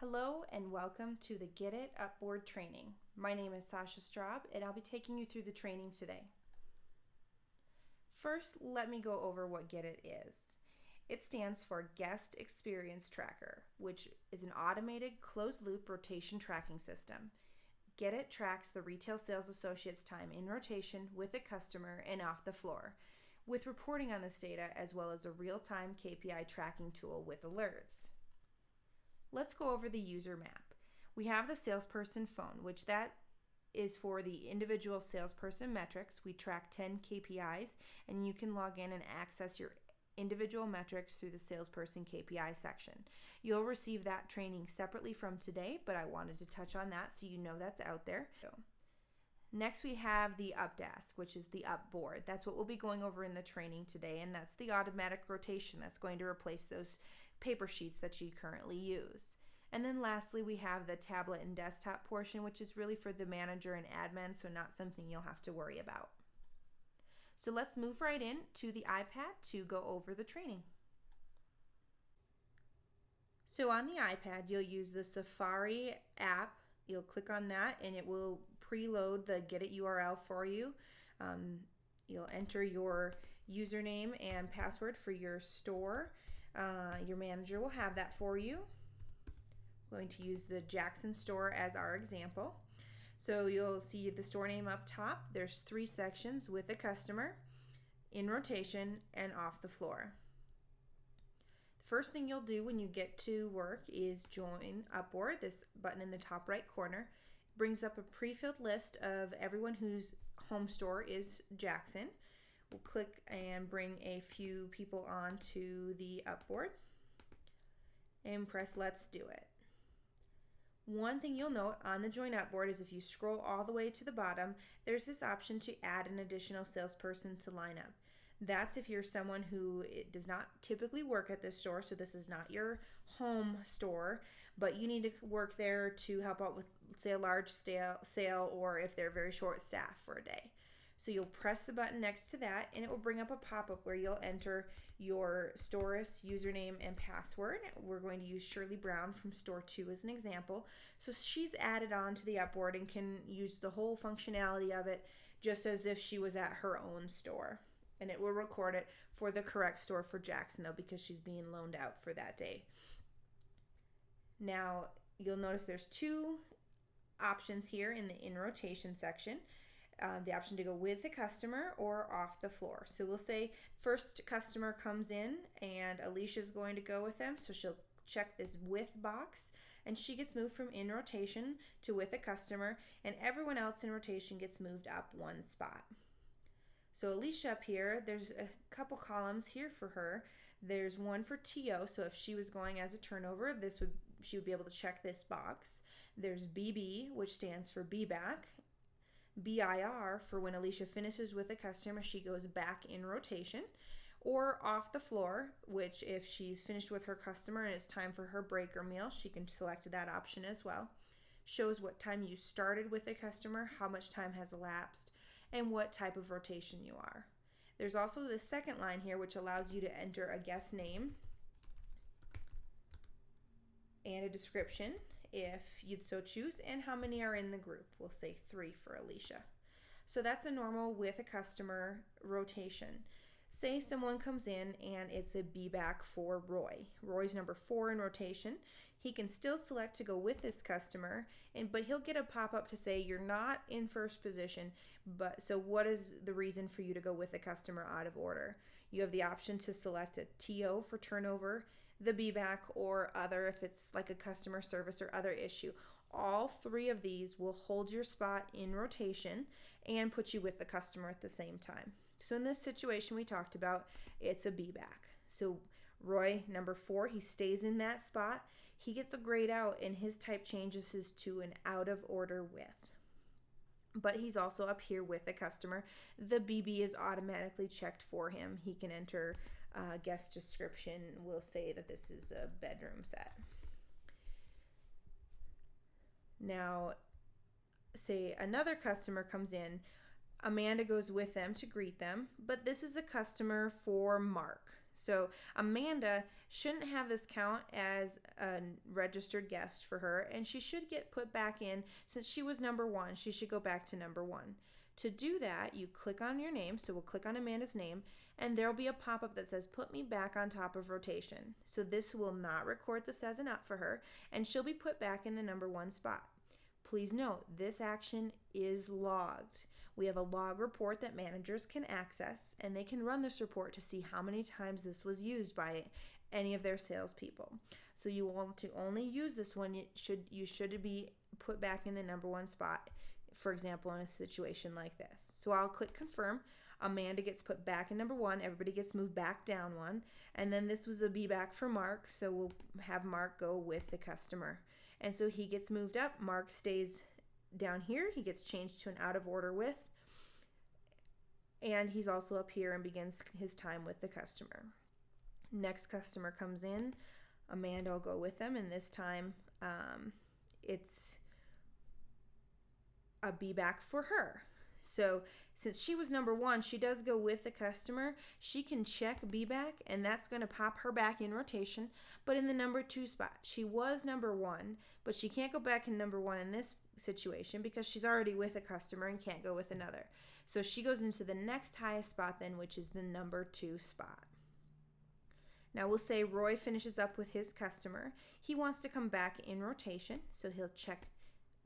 Hello and welcome to the Get It UPBoard Training. My name is Sasha Straub and I'll be taking you through the training today. First, let me go over what Get It is. It stands for Guest Experience Tracker, which is an automated closed-loop rotation tracking system. Get It tracks the retail sales associate's time in rotation with a customer and off the floor, with reporting on this data as well as a real-time KPI tracking tool with alerts. Let's go over the user map. We have the salesperson phone, which that is for the individual salesperson metrics. We track 10 KPIs, and you can log in and access your individual metrics through the salesperson KPI section. You'll receive that training separately from today, but I wanted to touch on that so you know that's out there. Next, we have the UpDesk, which is the UPBoard. That's what we'll be going over in the training today, and that's the automatic rotation that's going to replace those paper sheets that you currently use. And then lastly, we have the tablet and desktop portion, which is really for the manager and admin, so not something you'll have to worry about. So let's move right in to the iPad to go over the training. So on the iPad, you'll use the Safari app. You'll click on that and it will preload the Get It URL for you. You'll enter your username and password for your store. Your manager will have that for you. I'm going to use the Jackson store as our example. So you'll see the store name up top. There's 3 sections: with a customer, in rotation, and off the floor. The first thing you'll do when you get to work is join UPBoard. This button in the top right corner brings up a pre-filled list of everyone whose home store is Jackson. We'll click and bring a few people onto the UPBoard and press Let's Do It. One thing you'll note on the Join UPBoard is if you scroll all the way to the bottom, there's this option to add an additional salesperson to line up. That's if you're someone who does not typically work at this store, so this is not your home store, but you need to work there to help out with, say, a large sale, or if they're very short staffed for a day. So you'll press the button next to that and it will bring up a pop-up where you'll enter your store's username and password. We're going to use Shirley Brown from store 2 as an example. So she's added on to the UPBoard and can use the whole functionality of it just as if she was at her own store. And it will record it for the correct store for Jackson though, because she's being loaned out for that day. Now you'll notice there's 2 options here in the in rotation section. The option to go with the customer or off the floor. So we'll say first customer comes in and Alicia's going to go with them, so she'll check this with box and she gets moved from in rotation to with a customer, and everyone else in rotation gets moved up 1 spot. So Alicia up here, there's a couple columns here for her. There's one for TO, so if she was going as a turnover, she would be able to check this box. There's BB, which stands for be back. BIR for when Alicia finishes with a customer, she goes back in rotation. Or off the floor, which if she's finished with her customer and it's time for her break or meal, she can select that option as well. Shows what time you started with a customer, how much time has elapsed, and what type of rotation you are. There's also the second line here, which allows you to enter a guest name and a description if you'd so choose, and how many are in the group. We'll say 3 for Alicia. So that's a normal with a customer rotation. Say someone comes in and it's a be back for Roy. Roy's number 4 in rotation. He can still select to go with this customer, but he'll get a pop-up to say you're not in first position, but so what is the reason for you to go with a customer out of order? You have the option to select a TO for turnover, the be back, or other if it's like a customer service or other issue. All 3 of these will hold your spot in rotation and put you with the customer at the same time. So in this situation we talked about, it's a be back. So Roy, number 4, he stays in that spot. He gets a grayed out and his type changes his to an out of order with. But he's also up here with the customer. The BB is automatically checked for him. He can enter guest description. We'll say that this is a bedroom set. Now, say another customer comes in. Amanda goes with them to greet them, but this is a customer for Mark. So Amanda shouldn't have this count as a registered guest for her, and she should get put back in. Since she was number 1, she should go back to number 1. To do that, you click on your name. So we'll click on Amanda's name, and there'll be a pop-up that says put me back on top of rotation. So this will not record this as an up for her, and she'll be put back in the number 1 spot. Please note, this action is logged. We have a log report that managers can access, and they can run this report to see how many times this was used by any of their salespeople. So you want to only use this when you should be put back in the number 1 spot, for example, in a situation like this. So I'll click confirm. Amanda gets put back in number 1. Everybody gets moved back down 1. And then this was a be back for Mark, so we'll have Mark go with the customer. And so he gets moved up. Mark stays down here. He gets changed to an out of order with. And he's also up here and begins his time with the customer. Next customer comes in. Amanda will go with them, and this time it's a be back for her. So since she was number 1, she does go with the customer. She can check be back, and that's going to pop her back in rotation, but in the number 2 spot. She was number 1, but she can't go back in number 1 in this situation because she's already with a customer and can't go with another. So she goes into the next highest spot then, which is the number 2 spot. Now we'll say Roy finishes up with his customer. He wants to come back in rotation, so he'll check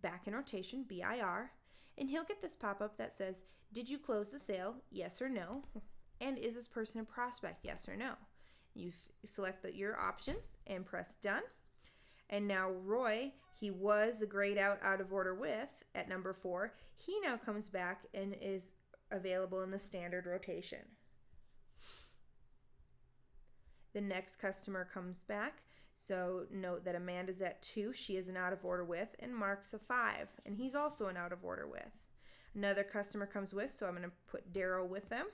back in rotation, BIR, and he'll get this pop-up that says, did you close the sale? Yes or no? And is this person a prospect? Yes or no? You select your options and press done. And now Roy, he was the grayed out of order with at number 4. He now comes back and is available in the standard rotation. The next customer comes back. So note that Amanda's at 2. She is an out of order with, and Mark's a 5, and he's also an out of order with. Another customer comes with, so I'm going to put Daryl with them.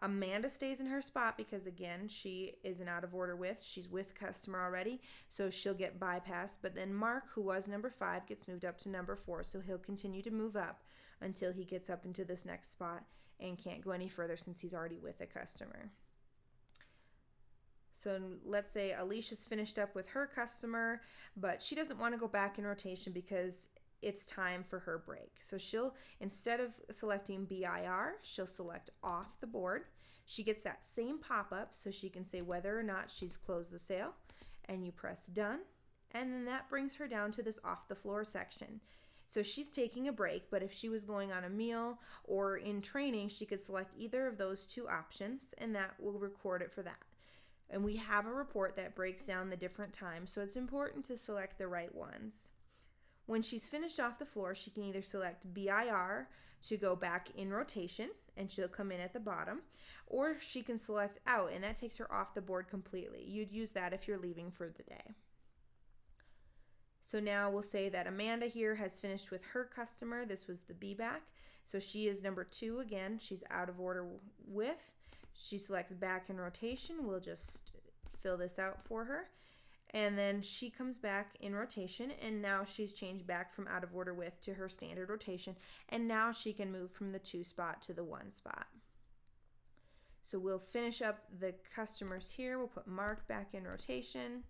Amanda stays in her spot because, again, she is an out of order with. She's with customer already, so she'll get bypassed. But then Mark, who was number 5, gets moved up to number 4, so he'll continue to move up until he gets up into this next spot and can't go any further since he's already with a customer. So let's say Alicia's finished up with her customer, but she doesn't want to go back in rotation because it's time for her break. So she'll, instead of selecting BIR, she'll select off the board. She gets that same pop-up so she can say whether or not she's closed the sale, and you press done, and then that brings her down to this off the floor section. So she's taking a break, but if she was going on a meal or in training, she could select either of those 2 options, and that will record it for that. And we have a report that breaks down the different times, so it's important to select the right ones. When she's finished off the floor, she can either select BIR to go back in rotation, and she'll come in at the bottom, or she can select out, and that takes her off the board completely. You'd use that if you're leaving for the day. So now we'll say that Amanda here has finished with her customer. This was the be back. So she is number 2 again. She's out of order with. She selects back in rotation. We'll just fill this out for her. And then she comes back in rotation, and now she's changed back from out of order with to her standard rotation, and now she can move from the 2 spot to the 1 spot. So we'll finish up the customers here. We'll put Mark back in rotation.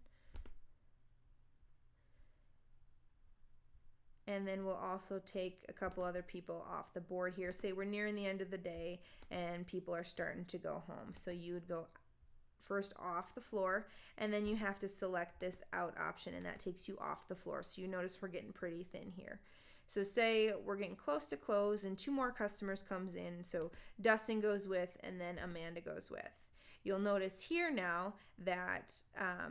And then we'll also take a couple other people off the board here. Say we're nearing the end of the day and people are starting to go home. So you would go first off the floor, and then you have to select this out option, and that takes you off the floor. So you notice we're getting pretty thin here. So say we're getting close to close and 2 more customers comes in. So Dustin goes with, and then Amanda goes with. You'll notice here now that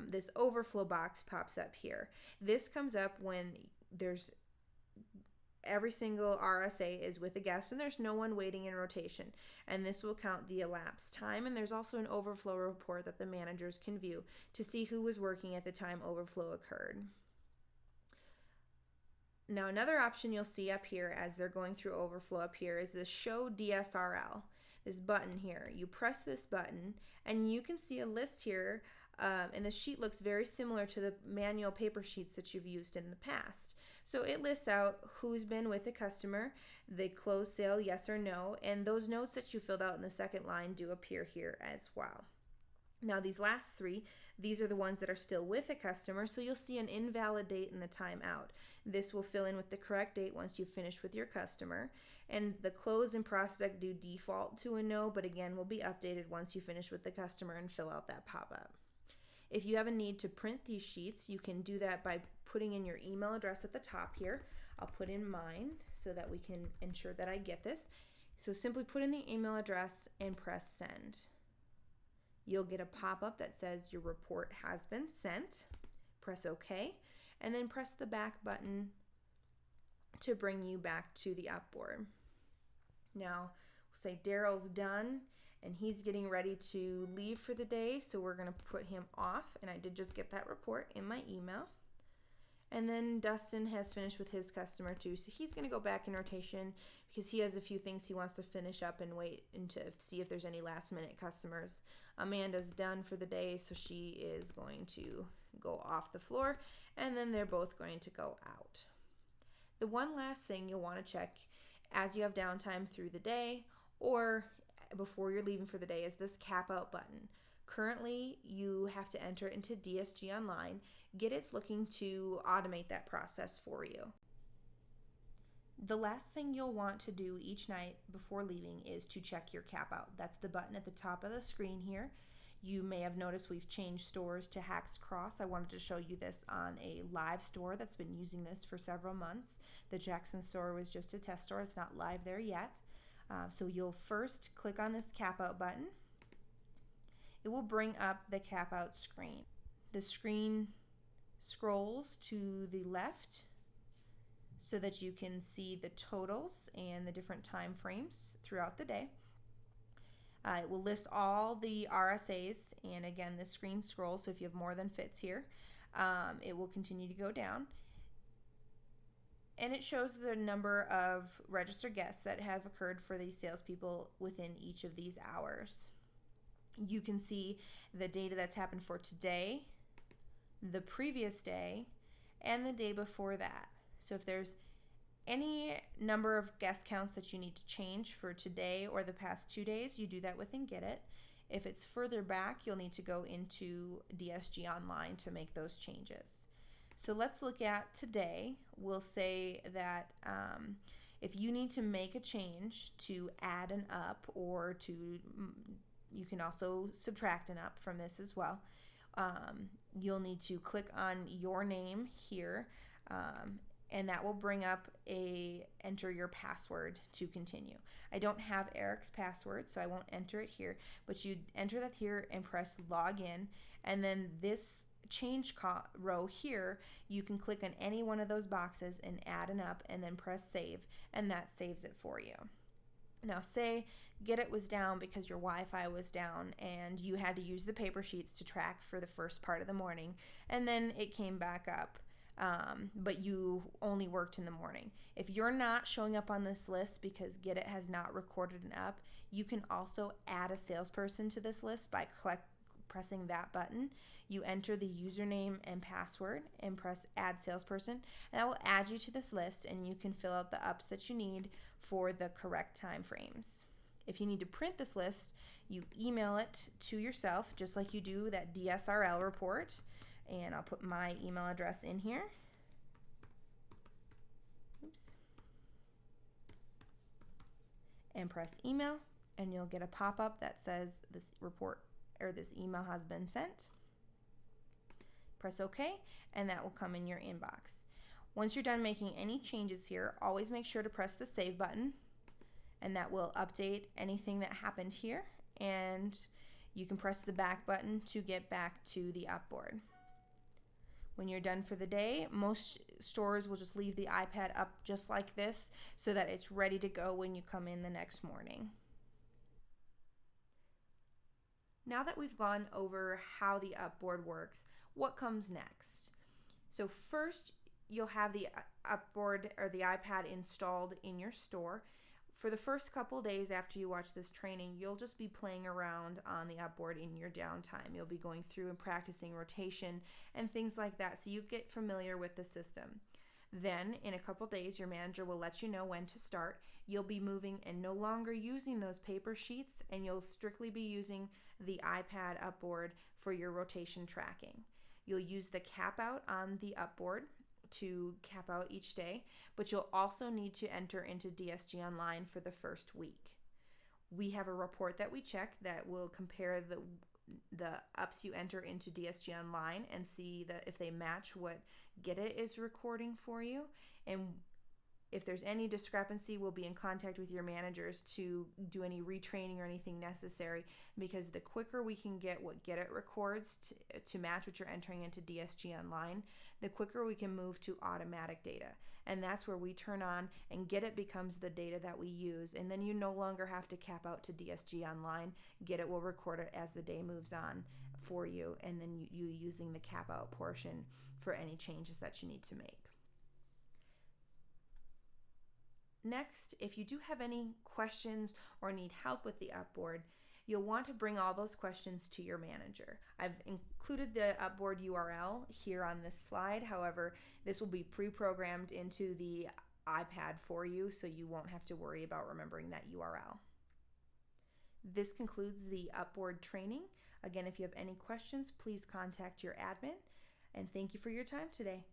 this overflow box pops up here. This comes up when there's every single RSA is with a guest and there's no one waiting in rotation, and this will count the elapsed time. And there's also an overflow report that the managers can view to see who was working at the time overflow occurred. Now another option you'll see up here as they're going through overflow up here is this show DSRL, this button here. You press this button and you can see a list here, and the sheet looks very similar to the manual paper sheets that you've used in the past. So it lists out who's been with the customer, the closed sale, yes or no, and those notes that you filled out in the second line do appear here as well. Now these last three, these are the ones that are still with a customer, so you'll see an invalid date in the timeout. This will fill in with the correct date once you've finished with your customer. And the close and prospect do default to a no, but again will be updated once you finish with the customer and fill out that pop-up. If you have a need to print these sheets, you can do that by putting in your email address at the top here. I'll put in mine so that we can ensure that I get this. So simply put in the email address and press send. You'll get a pop-up that says your report has been sent. Press OK, and then press the back button to bring you back to the UPBoard. Now, we'll say Daryl's done, and he's getting ready to leave for the day, so we're going to put him off, and I did just get that report in my email. And then Dustin has finished with his customer too, so he's going to go back in rotation because he has a few things he wants to finish up and wait and to see if there's any last minute customers. Amanda's done for the day, so she is going to go off the floor, and then they're both going to go out. The one last thing you'll want to check as you have downtime through the day or before you're leaving for the day is this cap out button. Currently, you have to enter into DSG Online. It's looking to automate that process for you. The last thing you'll want to do each night before leaving is to check your cap out. That's the button at the top of the screen here. You may have noticed we've changed stores to Hacks Cross. I wanted to show you this on a live store that's been using this for several months. The Jackson store was just a test store. It's not live there yet. So you'll first click on this cap out button. It will bring up the cap out screen. The screen scrolls to the left so that you can see the totals and the different time frames throughout the day. It will list all the RSAs, and again, the screen scrolls, so if you have more than fits here, it will continue to go down. And it shows the number of registered guests that have occurred for these salespeople within each of these hours. You can see the data that's happened for today, the previous day, and the day before that. So if there's any number of guest counts that you need to change for today or the past 2 days, you do that within Get It. If it's further back, you'll need to go into DSG Online to make those changes. So let's look at today. We'll say that if you need to make a change to add an up or to, you can also subtract an up from this as well. You'll need to click on your name here, and that will bring up enter your password to continue. I don't have Eric's password, so I won't enter it here, but you enter that here and press login, and then this change row here, you can click on any one of those boxes and add an up and then press save, and that saves it for you. Now say Get It was down because your Wi-Fi was down and you had to use the paper sheets to track for the first part of the morning, and then it came back up, but you only worked in the morning. If you're not showing up on this list because Get It has not recorded an up, you can also add a salesperson to this list by pressing that button. You enter the username and password and press add salesperson, and that will add you to this list, and you can fill out the ups that you need for the correct time frames. If you need to print this list, you email it to yourself just like you do that DSRL report, and I'll put my email address in here. Oops. And press email, and you'll get a pop-up that says this report or this email has been sent. Press OK, and that will come in your inbox. Once you're done making any changes here, always make sure to press the save button, and that will update anything that happened here, and you can press the back button to get back to the UPBoard. When you're done for the day, most stores will just leave the iPad up just like this so that it's ready to go when you come in the next morning. Now that we've gone over how the UPBoard works, what comes next? So first, you'll have the UPBoard or the iPad installed in your store. For the first couple days after you watch this training, you'll just be playing around on the UPBoard in your downtime. You'll be going through and practicing rotation and things like that, so you get familiar with the system. Then in a couple days, your manager will let you know when to start. You'll be moving and no longer using those paper sheets, and you'll strictly be using the iPad UPBoard for your rotation tracking. You'll use the cap out on the UPBoard to cap out each day, but you'll also need to enter into DSG Online for the first week. We have a report that we check that will compare the ups you enter into DSG Online and see that if they match what Get It is recording for you. And if there's any discrepancy, we'll be in contact with your managers to do any retraining or anything necessary, because the quicker we can get what Get It records to match what you're entering into DSG Online, the quicker we can move to automatic data. And that's where we turn on and Get It becomes the data that we use. And then you no longer have to cap out to DSG Online. Get It will record it as the day moves on for you, and then you using the cap out portion for any changes that you need to make. Next, if you do have any questions or need help with the UPBoard, you'll want to bring all those questions to your manager. I've included the UPBoard URL here on this slide. However, this will be pre-programmed into the iPad for you, so you won't have to worry about remembering that URL. This concludes the UPBoard training. Again, if you have any questions, please contact your admin, and thank you for your time today.